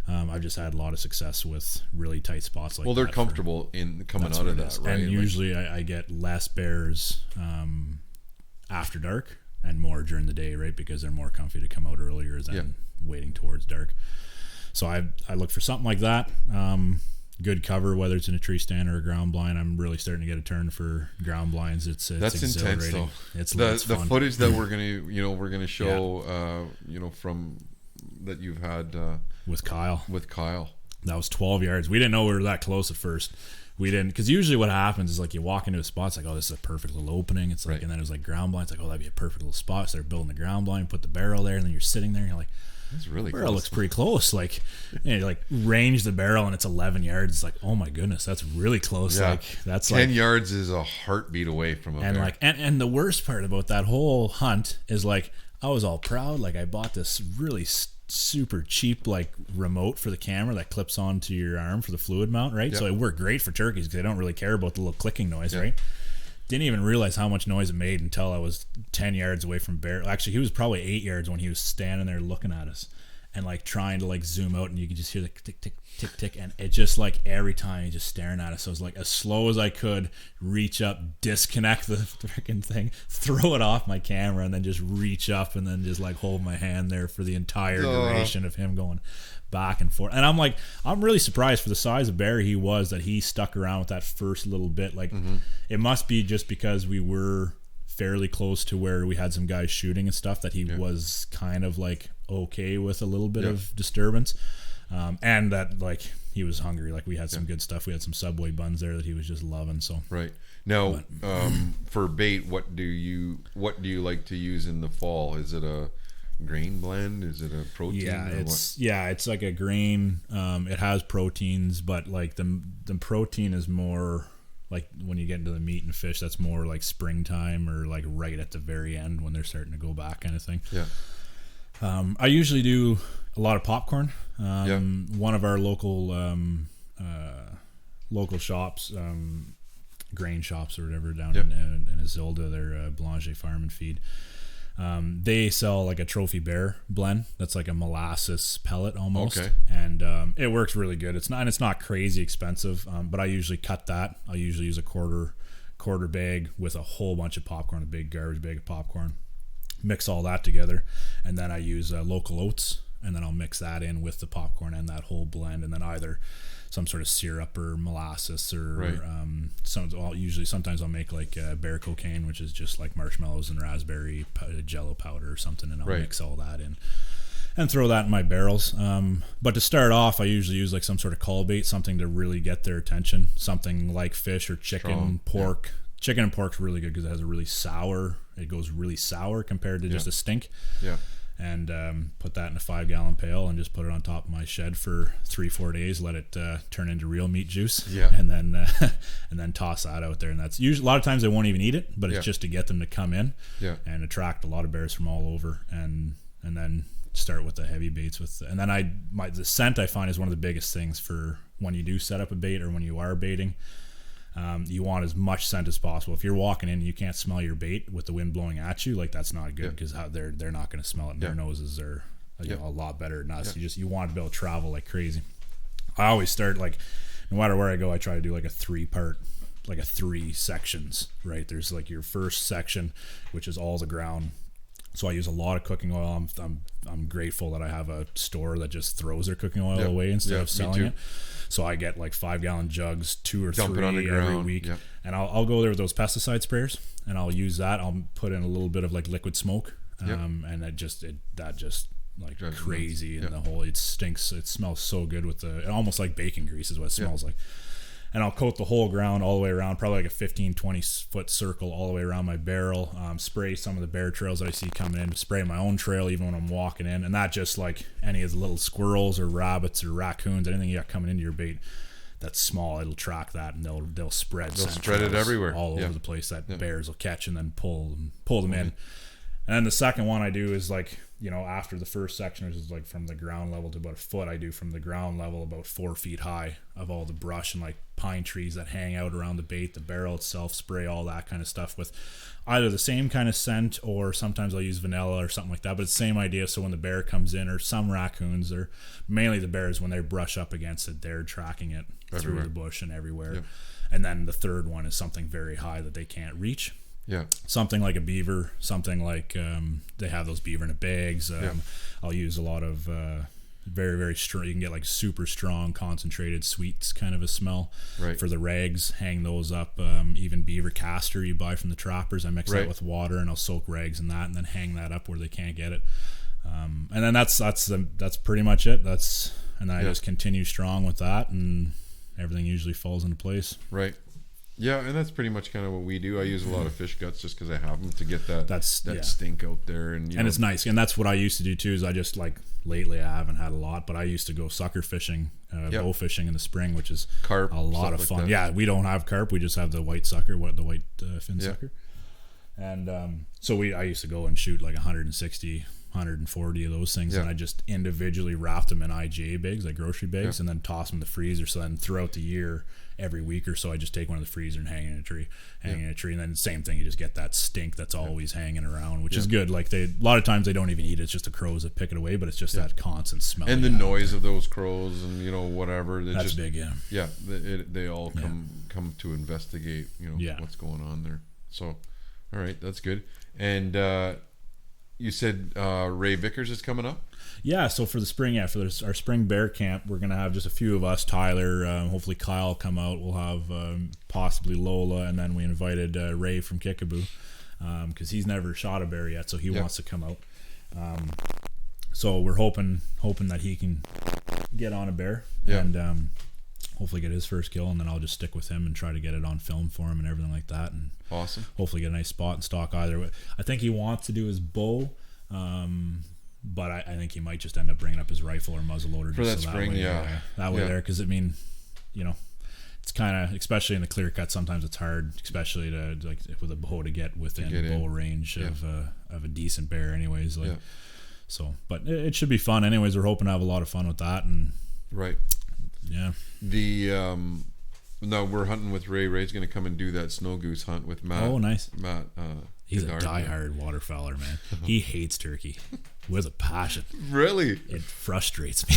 I've just had a lot of success with really tight spots like that. Well, they're comfortable in coming out of that, right? And usually I get less bears after dark and more during the day, right? Because they're more comfy to come out earlier than waiting towards dark. So I look for something like that. Good cover, whether it's in a tree stand or a ground blind. I'm really starting to get a turn for ground blinds. That's intense, though. It's the fun. footage that we're gonna show, from that you've had with Kyle. That was 12 yards. We didn't know we were that close at first. We didn't, because usually what happens is like you walk into a spot, it's like, oh, this is a perfect little opening. It's like, and then it was like ground blind. It's like, oh, that'd be a perfect little spot. So they're building the ground blind, put the barrel there, and then you're sitting there, and you're like, that's really barrel close. Looks pretty close. Like, you like range the barrel and it's 11 yards. It's like, oh my goodness, that's really close. Yeah. Like that's 10 yards is a heartbeat away from a and bear. Like, and the worst part about that whole hunt is like, I was all proud. Like I bought this really super cheap like remote for the camera that clips onto your arm for the fluid mount, right? So it worked great for turkeys because they don't really care about the little clicking noise, right? Didn't even realize how much noise it made until I was 10 yards away from bear. Actually, he was probably 8 yards when he was standing there looking at us and like trying to like zoom out, and you could just hear the tick tick tick tick, and it just like every time he's just staring at us. So I was like as slow as I could, reach up, disconnect the freaking thing, throw it off my camera, and then just reach up and then just like hold my hand there for the entire duration of him going back and forth. And I'm like, I'm really surprised for the size of bear he was that he stuck around with that first little bit. Like it must be just because we were fairly close to where we had some guys shooting and stuff that he was kind of like okay with a little bit of disturbance, and that like he was hungry. Like we had some good stuff. We had some Subway buns there that he was just loving. So right now, for bait, what do you like to use in the fall? Is it a grain blend? Is it a protein? It's like a grain. It has proteins, but like the protein is more like when you get into the meat and fish, that's more like springtime or like right at the very end when they're starting to go back kind of thing. I usually do a lot of popcorn. One of our local shops, grain shops or whatever down in Azilda, they're Blanchet Farm and Feed. They sell like a trophy bear blend that's like a molasses pellet almost, and it works really good. It's not crazy expensive, but I usually cut that. I'll usually use a quarter bag with a whole bunch of popcorn, a big garbage bag of popcorn, mix all that together, and then I use local oats, and then I'll mix that in with the popcorn and that whole blend, and then either some sort of syrup or molasses or sometimes I'll make like bear cocaine, which is just like marshmallows and raspberry jello powder or something, and I'll mix all that in and throw that in my barrels. But to start off, I usually use like some sort of call bait, something to really get their attention, something like fish or chicken, pork. Chicken and pork's really good because it has a really sour, it goes really sour compared to just a stink. and put that in a 5-gallon pail and just put it on top of my shed for 3-4 days. Let it turn into real meat juice. Yeah. And then toss that out there. And that's usually, a lot of times they won't even eat it, but it's just to get them to come in and attract a lot of bears from all over, and then start with the heavy baits and then the scent I find is one of the biggest things for when you do set up a bait or when you are baiting. You want as much scent as possible. If you're walking in and you can't smell your bait with the wind blowing at you, like, that's not good, because they're not going to smell it, and their noses are a lot better than us. You want to be able to travel like crazy. I always start, like, no matter where I go, I try to do like a 3-part, like a 3 sections, right? There's like your first section, which is all the ground. So I use a lot of cooking oil. I'm grateful that I have a store that just throws their cooking oil away instead of selling it. So I get like 5-gallon jugs, 2 or 3 every week, and I'll go there with those pesticide sprayers, and I'll use that. I'll put in a little bit of like liquid smoke, and that just like crazy, and the whole, it stinks. It smells so good with almost like bacon grease is what it smells like. And I'll coat the whole ground all the way around, probably like a 15-20 foot circle all the way around my barrel. Spray some of the bear trails that I see coming in, spray my own trail even when I'm walking in. And that, just like any of the little squirrels or rabbits or raccoons, anything you got coming into your bait that's small, it'll track that, and they'll spread. They'll spread it everywhere, all over the place that bears will catch and then pull them in. And then the second one I do is like, after the first section, which is like from the ground level to about a foot, I do from the ground level about 4 feet high of all the brush and like pine trees that hang out around the bait, the barrel itself, spray all that kind of stuff with either the same kind of scent, or sometimes I'll use vanilla or something like that, but it's the same idea. So when the bear comes in, or some raccoons, or mainly the bears, when they brush up against it, they're tracking it through the bush and everywhere. And then the third one is something very high that they can't reach. Something like a beaver, something like they have those beaver in a bags. I'll use a lot of very, very strong. You can get like super strong, concentrated sweets kind of a smell for the rags. Hang those up. Even beaver castor you buy from the trappers, I mix that with water, and I'll soak rags in that, and then hang that up where they can't get it. And then that's pretty much it. And then I just continue strong with that, and everything usually falls into place. Yeah, and that's pretty much kind of what we do. I use a lot of fish guts just because I have them to get that stink out there, and it's nice. And that's what I used to do too. Is I just, like, lately I haven't had a lot, but I used to go sucker fishing, bow fishing in the spring, which is carp, a lot of fun. Like yeah, we don't have carp. We just have the white sucker, the white fin sucker. And I used to go and shoot like 160. 140 of those things, and I just individually wrapped them in IGA bags, like grocery bags, and then toss them in the freezer. So then throughout the year, every week or so, I just take one of the freezer and hang in a tree, and then the same thing, you just get that stink that's always hanging around, which is good. Like, a lot of times they don't even eat it; it's just the crows that pick it away, but it's just that constant smell and the noise of those crows, and whatever. That's just big, they all come to investigate, what's going on there. So, all right, that's good. And you said Ray Vickers is coming up? Yeah, so for the spring, for our spring bear camp, we're going to have just a few of us. Tyler, hopefully Kyle will come out. We'll have possibly Lola, and then we invited Ray from Kickaboo, because he's never shot a bear yet, so he wants to come out. So we're hoping that he can get on a bear and hopefully get his first kill, and then I'll just stick with him and try to get it on film for him and everything like that, and hopefully get a nice spot and stock either way. I think he wants to do his bow, but I think he might just end up bringing up his rifle or muzzleloader for that spring. That way there, because it's kind of, especially in the clear cut, sometimes it's hard, especially to, like, with a bow, to get within bow range of a decent bear anyways, so, but it should be fun anyways. We're hoping to have a lot of fun with that, and no, we're hunting with Ray. Ray's going to come and do that snow goose hunt with Matt. Oh, nice. Matt. He's a diehard waterfowler, man. He hates turkey with a passion. Really? It frustrates me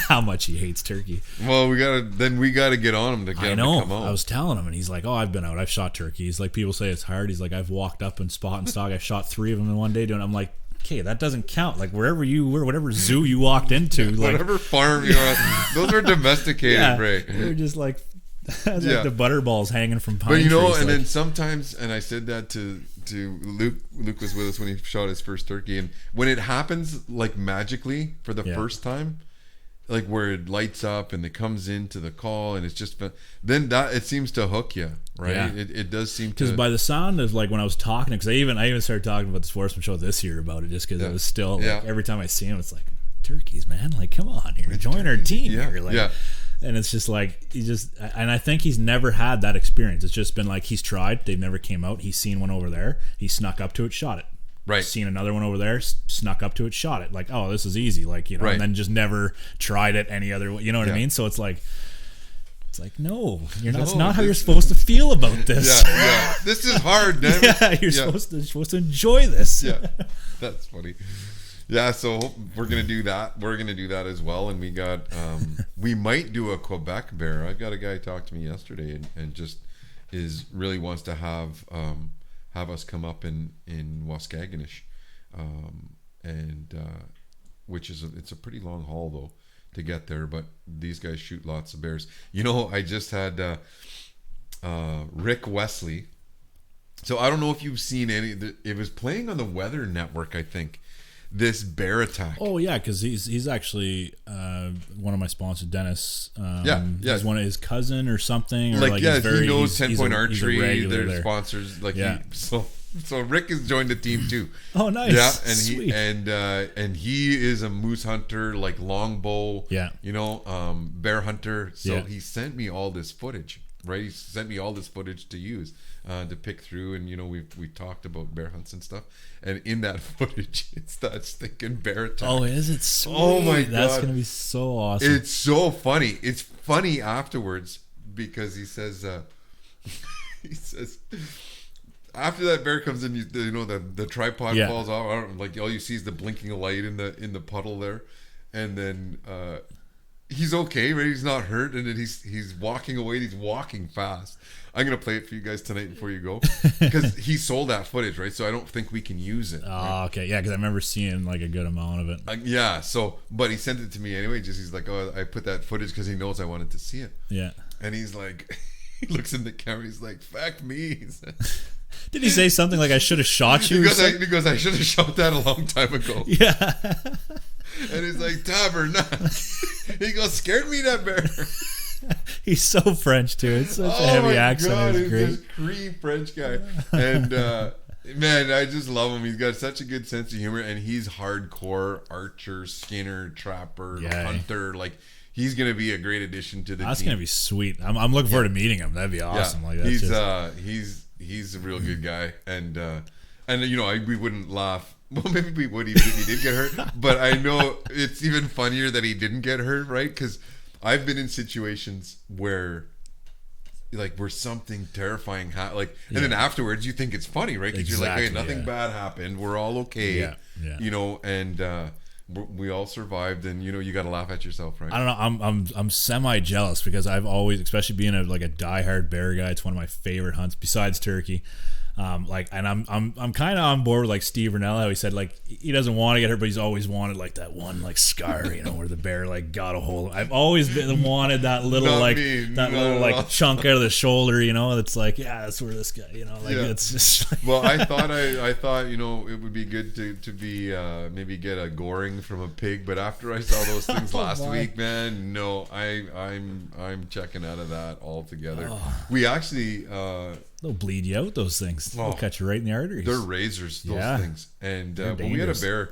how much he hates turkey. Well, we gotta get on him to get him to come out. I was telling him, and he's like, "Oh, I've been out. I've shot turkey." He's like, "People say it's hard." He's like, "I've walked up and spot and stock. I shot 3 of them in one day doing." I'm like, okay, that doesn't count. Like, wherever you were, whatever zoo you walked into, like, whatever farm you're on, those are domesticated, Ray. They're just like, like the butterballs hanging from pine trees. But and then sometimes, and I said that to Luke. Luke was with us when he shot his first turkey, and when it happens like magically for the first time, like where it lights up and it comes into the call and it's just then that it seems to hook you, right? Yeah. It does seem to, because by the sound of like when I was talking, because I even started talking about the Sportsman Show this year about it, just because it was still like, every time I see him, it's like, turkeys, man, like come on here, join our team here, like, and it's just like and I think he's never had that experience. It's just been like he's tried, they've never came out. He's seen one over there, he snuck up to it, shot it. Right. Seen another one over there, snuck up to it, shot it. Like, oh, this is easy. Like, you know, and then just never tried it any other way. You know what I mean? So it's like, no, that's not how you're supposed to feel about this. This is hard, man. You're supposed to enjoy this. That's funny. Yeah, so we're gonna do that. We're gonna do that as well. And we got, we might do a Quebec bear. I've got a guy talk to me yesterday and just really wants to have us come up in Waskaganish, which is it's a pretty long haul though to get there, but these guys shoot lots of bears. You know, I just had Rick Wesley. So I don't know if you've seen it was playing on the Weather Network, I think, this bear attack. Oh yeah, because he's actually one of my sponsors, Dennis. He's one of his cousin or something. Or he knows 10 Point Archery. They're sponsors. So Rick has joined the team too. Oh, nice. Yeah, and sweet. and he is a moose hunter, like longbow. Yeah, you know, bear hunter. So he sent me all this footage. Right, he sent me all this footage to use to pick through, and you know we talked about bear hunts and stuff. And in that footage, it's that stinking bear attack. Oh, is it? Sweet. Oh my god, that's gonna be so awesome. It's so funny. It's funny afterwards because he says after that bear comes in, you know the tripod falls off. Like all you see is the blinking of light in the puddle there, and then he's okay, right? He's not hurt, and then he's walking away. He's walking fast. I'm gonna play it for you guys tonight before you go because he sold that footage, right? So I don't think we can use it. Oh, right? Okay, yeah, because I remember seeing like a good amount of it. So but he sent it to me anyway. He's like, oh, I put that footage because he knows I wanted to see it. Yeah, and he's like, he looks in the camera. He's like, "Fuck me." Did he say something like, "I should have shot you"? Because I should have shot that a long time ago. Yeah. And he's like, "Tabber, nah." He goes, "Scared me, that bear." He's so French too. It's such a heavy accent. God, it's great. This Cree French guy, and man, I just love him. He's got such a good sense of humor, and he's hardcore archer, skinner, trapper, hunter. Like he's gonna be a great addition to the team. That's gonna be sweet. I'm looking forward to meeting him. That'd be awesome. Yeah. Like he's a real good guy, and you know we wouldn't laugh. Well, maybe we would even if he did get hurt, but I know it's even funnier that he didn't get hurt, right? Because I've been in situations where something terrifying and then afterwards you think it's funny, right? Because you're like, hey, nothing bad happened, we're all okay, you know, and we all survived, and you know you got to laugh at yourself, right? I don't know. I'm semi jealous because I've always, especially being a diehard bear guy, it's one of my favorite hunts besides turkey. And I'm kind of on board with like Steve Rinella, how he said like he doesn't want to get hurt, but he's always wanted like that one like scar, you know, where the bear like got a hold. I've always wanted that little like chunk out of the shoulder, you know. It's like that's where this guy, you know, like it's just. Like well, I thought you know it would be good to be maybe get a goring from a pig, but after I saw those things last week, man, no, I'm checking out of that altogether. We actually. They'll bleed you out, those things. They'll cut you right in the arteries. They're razors, those things. And when we had a bear,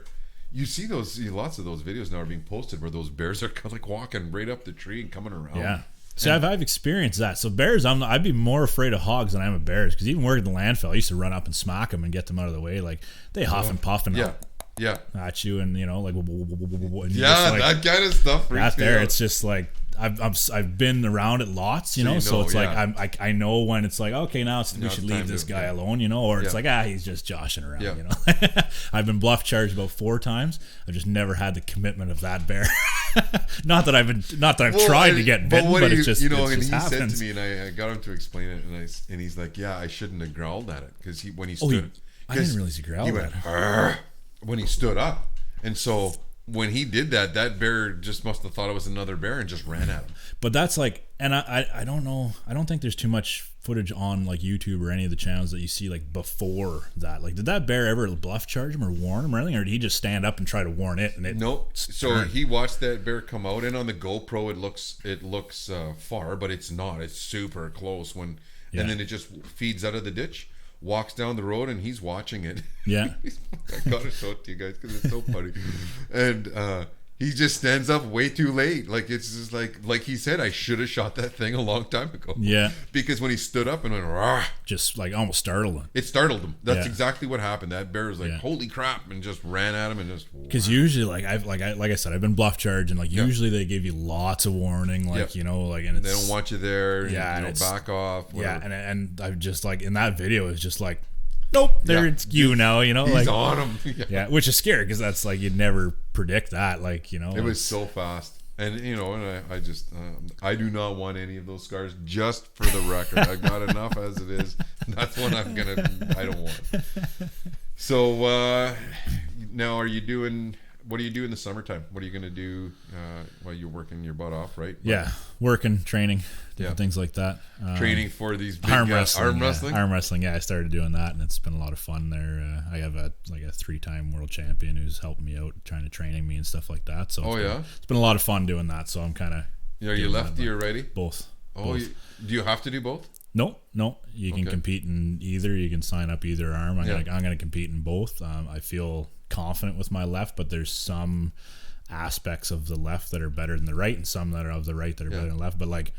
you see lots of those videos now are being posted where those bears are like walking right up the tree and coming around. Yeah. See, I've experienced that. So bears, I'd be more afraid of hogs than I am of bears, because even working at the landfill, I used to run up and smack them and get them out of the way. Like they huff and puff and at you, and you know, like that kind of stuff. That there, it's just like. I've been around it lots, you know, so it's like I know when it's like, okay, now we should leave this guy alone, you know, or it's like he's just joshing around, you know. I've been bluff charged about 4 times. I've just never had the commitment of that bear. not that I've tried to get bitten, but it's just, you know, and he happens. Said to me, and I got him to explain it, and he's like, I shouldn't have growled at it, because when he stood, I didn't realize he growled at it when he stood up, and so when he did that, that bear just must have thought it was another bear and just ran at him. But that's like, and I don't know, I don't think there's too much footage on like YouTube or any of the channels that you see like before that. Like, did that bear ever bluff charge him or warn him or anything, or did he just stand up and try to warn it? And it nope. So he watched that bear come out, and on the GoPro it looks far, but it's not. It's super close when, and then it just feeds out of the ditch, walks down the road, and he's watching it. Yeah. I gotta show it to you guys because it's so funny. And he just stands up way too late. Like, it's just like he said, I should have shot that thing a long time ago. Yeah. Because when he stood up and went, rah, just like almost startled him. It startled him. That's exactly what happened. That bear was like, holy crap, and just ran at him and just. Because usually, like I said, I've been bluff charged, and like usually they give you lots of warning, like you know, like, and it's, they don't want you there. Yeah, and back off. Whatever. Yeah, and I just like in that video, it's just like, nope, there it's you now, you know, he's like on him. Yeah, which is scary because that's like you'd never predict that, like, you know. It was so fast. And you know, and I just I do not want any of those scars. Just for the record, I've got enough as it is. That's what I don't want. So now, what do you do in the summertime? What are you gonna do while you're working your butt off, right? Yeah, working, training, different things like that. Training for these big arm wrestling. Arm wrestling. Yeah, I started doing that, and it's been a lot of fun there. I have a 3-time world champion who's helping me out, trying to training me and stuff like that. So it's been a lot of fun doing that. So I'm kind of. Are you lefty or righty? Both. Oh, both. Do you have to do both? No. You can compete in either. You can sign up either arm. I'm gonna compete in both. I feel confident with my left, but there's some aspects of the left that are better than the right, and some that are of the right that are better than the left. But like,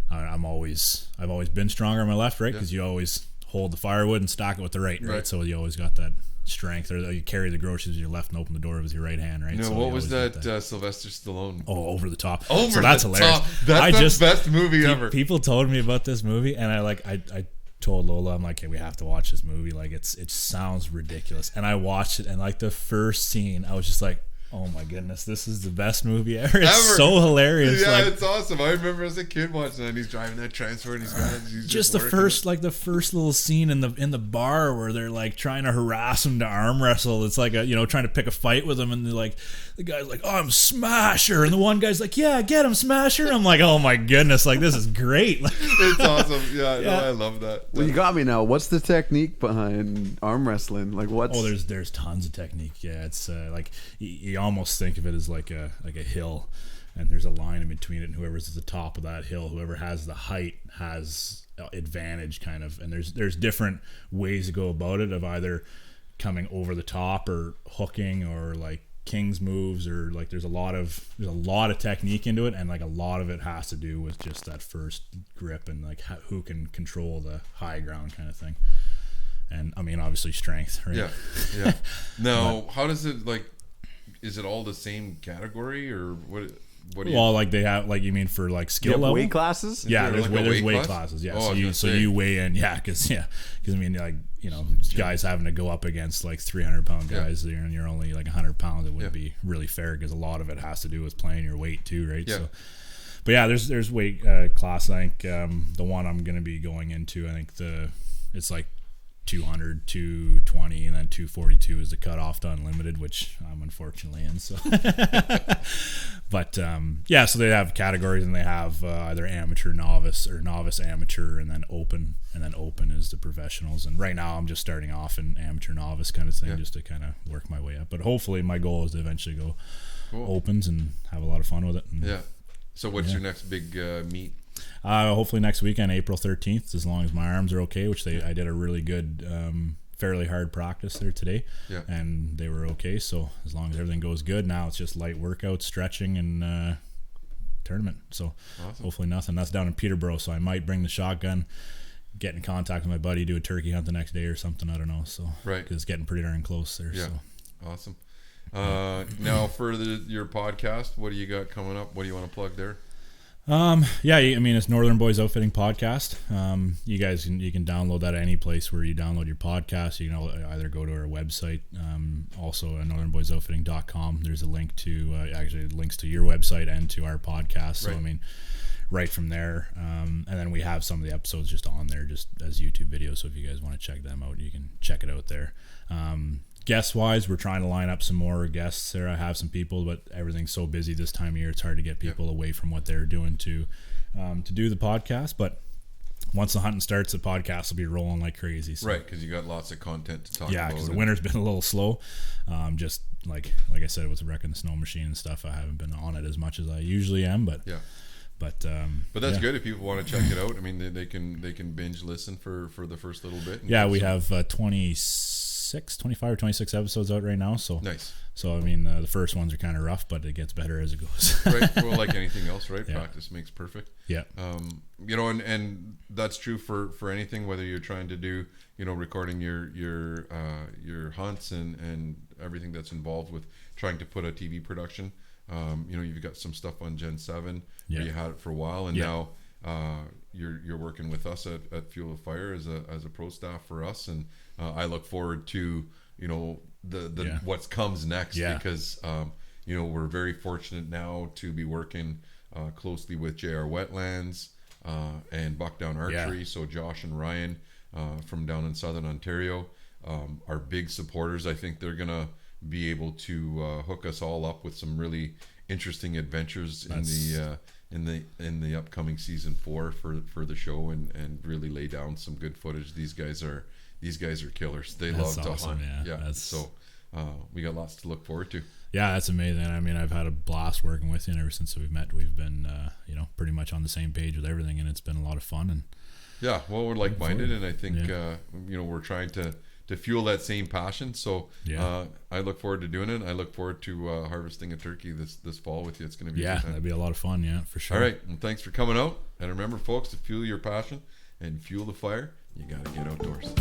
I've always been stronger on my left, right? Because you always hold the firewood and stack it with the right? So you always got that strength, or you carry the groceries with your left and open the door with your right hand, right? No, so what was that Sylvester Stallone? Oh, Over the Top. So that's hilarious. That's the best movie ever. People told me about this movie, and I told Lola, I'm like, hey, we have to watch this movie. Like, it sounds ridiculous. And I watched it, and like the first scene, I was just like, oh my goodness, this is the best movie ever. It's so hilarious. Yeah, like, it's awesome. I remember as a kid watching that, and he's driving that transfer, and he's just the first little scene in the bar where they're like trying to harass him to arm wrestle. It's like trying to pick a fight with him, and they're like, the guy's like, oh, I'm Smasher, and the one guy's like, yeah, get him, Smasher. I'm like, oh my goodness, like, this is great. It's awesome. Yeah, no, I love that. Well, you got me now. What's the technique behind arm wrestling? Like, what's? Oh, there's tons of technique. Yeah, it's like you almost think of it as like a hill, and there's a line in between it, and whoever's at the top of that hill, whoever has the height has advantage, kind of. And there's different ways to go about it, of either coming over the top or hooking or like king's moves, or like there's a lot of technique into it, and like a lot of it has to do with just that first grip and like who can control the high ground kind of thing. And I mean, obviously strength, right? Yeah. Now, how does it, like, is it all the same category, or what do you? Well, like they have, like, you mean for like skill level weight classes? Yeah, there's like weight classes. Yeah, Oh, so you weigh in. Yeah, because I mean, like, guys having to go up against like 300-pound guys, and you're only like 100 pounds. It wouldn't be really fair, because a lot of it has to do with playing your weight too, right? Yeah. So, but yeah, there's weight class. I think the one I'm going to be going into, I think it's like 200, 220, and then 242 is the cutoff to unlimited, which I'm unfortunately in. So, but so they have categories, and they have either amateur, novice, or novice, amateur, and then open. And then open is the professionals. And right now I'm just starting off in amateur, novice kind of thing, just to kind of work my way up. But hopefully my goal is to eventually go opens and have a lot of fun with it. And, So what's your next big meet? Hopefully next weekend, April 13th, as long as my arms are okay, which I did a really good, fairly hard practice there today, and they were okay. So as long as everything goes good, now it's just light workouts, stretching, and tournament. So hopefully nothing. That's down in Peterborough, so I might bring the shotgun, get in contact with my buddy, do a turkey hunt the next day or something. I don't know. So because it's getting pretty darn close there. Yeah, so. Awesome. Now for your podcast, what do you got coming up? What do you want to plug there? I mean, it's Northern Boys Outfitting Podcast. You guys you can download that at any place where you download your podcast. You can either go to our website, also at northernboysoutfitting.com. There's a link to actually links to your website and to our podcast. So I mean, right from there, and then we have some of the episodes just on there, just as YouTube videos. So if you guys want to check them out, you can check it out there. guest wise, we're trying to line up some more guests there. I have some people, but everything's so busy this time of year, it's hard to get people away from what they're doing to do the podcast. But once the hunting starts, the podcast will be rolling like crazy. So. Right, because you got lots of content to talk about. Yeah, because the winter's been a little slow. Just like I said, with wrecking the snow machine and stuff, I haven't been on it as much as I usually am. But But that's good if people want to check it out. I mean, they can binge listen for the first little bit. Yeah, we have 25 or 26 episodes out right now. So nice. So I mean, the first ones are kind of rough, but it gets better as it goes. Right. Well, like anything else, right? Yeah. Practice makes perfect. Yeah. And that's true for anything, whether you're trying to do, recording your hunts and everything that's involved with trying to put a TV production. You've got some stuff on Gen 7 where you had it for a while, and now you're working with us at Fuel of Fire as a pro staff for us, and I look forward to the what comes next because we're very fortunate now to be working closely with JR Wetlands and Buckdown Archery. So Josh and Ryan from down in Southern Ontario are big supporters. I think they're gonna be able to hook us all up with some really interesting adventures in the upcoming season 4 for the show and really lay down some good footage. These guys are killers. They love to hunt. So we got lots to look forward to. Yeah, that's amazing. I mean, I've had a blast working with you, and ever since we've met, we've been pretty much on the same page with everything, and it's been a lot of fun. And we're like-minded, and I think we're trying to fuel that same passion. So I look forward to doing it. I look forward to harvesting a turkey this fall with you. It's going to be a good time. That'd be a lot of fun. For sure. All right. Well, thanks for coming out. And remember, folks, to fuel your passion and fuel the fire, you got to get outdoors.